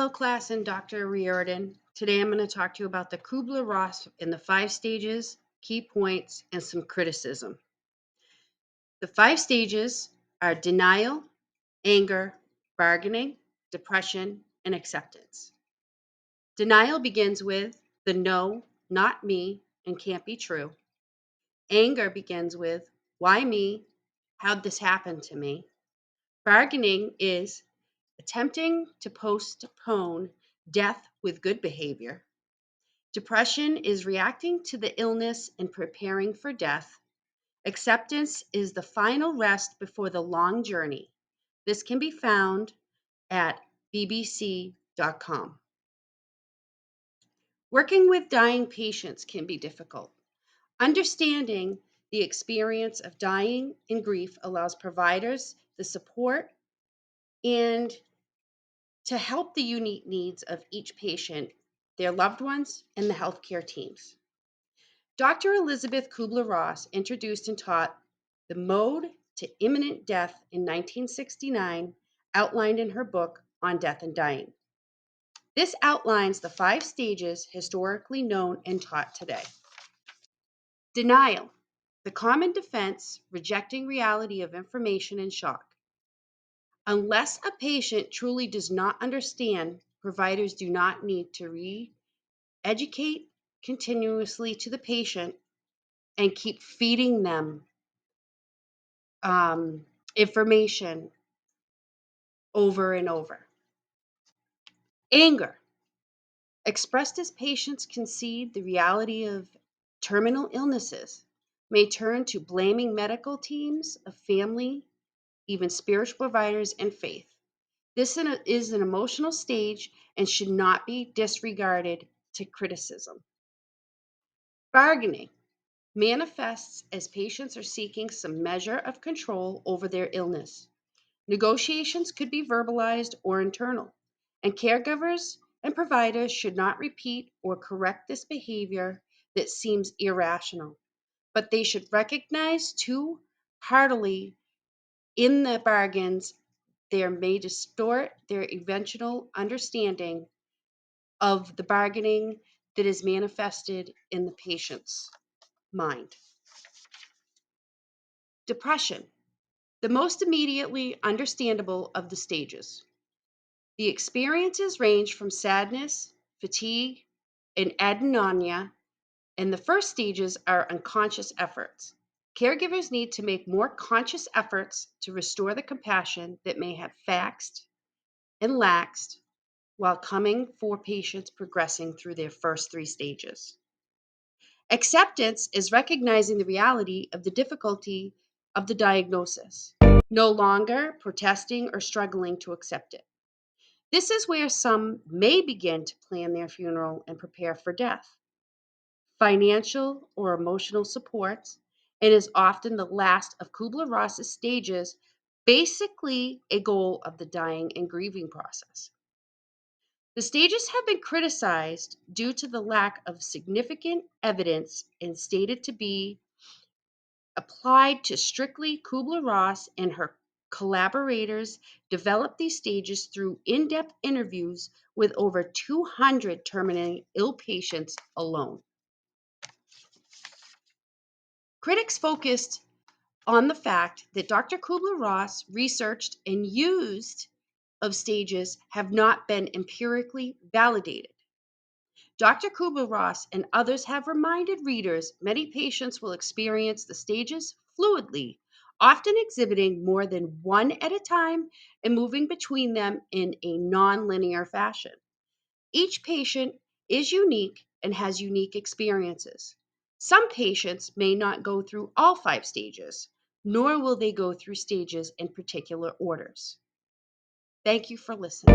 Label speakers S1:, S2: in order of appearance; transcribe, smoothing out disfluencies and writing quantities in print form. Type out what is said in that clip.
S1: Hello, class, and Dr. Riordan. Today I'm going to talk to you about the Kubler-Ross in the 5 stages, key points, and some criticism. The 5 stages are denial, anger, bargaining, depression, and acceptance. Denial begins with the no, not me, and can't be true. Anger begins with why me? How'd this happen to me? Bargaining is attempting to postpone death with good behavior. Depression is reacting to the illness and preparing for death. Acceptance is the final rest before the long journey. This can be found at bbc.com. Working with dying patients can be difficult. Understanding the experience of dying and grief allows providers the support and to help the unique needs of each patient, their loved ones, and the healthcare teams. Dr. Elizabeth Kubler-Ross introduced and taught the mode to imminent death in 1969, outlined in her book On Death and Dying. This outlines the 5 stages historically known and taught today. Denial, the common defense rejecting reality of information and shock. Unless a patient truly does not understand, providers do not need to re-educate continuously to the patient and keep feeding them information over and over. Anger, expressed as patients concede the reality of terminal illnesses, may turn to blaming medical teams, of family, even spiritual providers, and faith. This is an emotional stage and should not be disregarded to criticism. Bargaining manifests as patients are seeking some measure of control over their illness. Negotiations could be verbalized or internal, and caregivers and providers should not repeat or correct this behavior that seems irrational, but they should recognize too heartily in the bargains there may distort their eventual understanding of the bargaining that is manifested in the patient's mind. Depression, the most immediately understandable of the stages. The experiences range from sadness, fatigue, and anhedonia, and the first stages are unconscious efforts. Caregivers need to make more conscious efforts to restore the compassion that may have faxed and laxed while coming for patients progressing through their first 3 stages. Acceptance is recognizing the reality of the difficulty of the diagnosis, no longer protesting or struggling to accept it. This is where some may begin to plan their funeral and prepare for death. Financial or emotional supports, and is often the last of Kubler-Ross's stages, basically a goal of the dying and grieving process. The stages have been criticized due to the lack of significant evidence and stated to be applied to strictly. Kubler-Ross and her collaborators developed these stages through in-depth interviews with over 200 terminally ill patients alone. Critics focused on the fact that Dr. Kubler-Ross researched and used of stages have not been empirically validated. Dr. Kubler-Ross and others have reminded readers many patients will experience the stages fluidly, often exhibiting more than one at a time and moving between them in a non-linear fashion. Each patient is unique and has unique experiences. Some patients may not go through all 5 stages, nor will they go through stages in particular orders. Thank you for listening.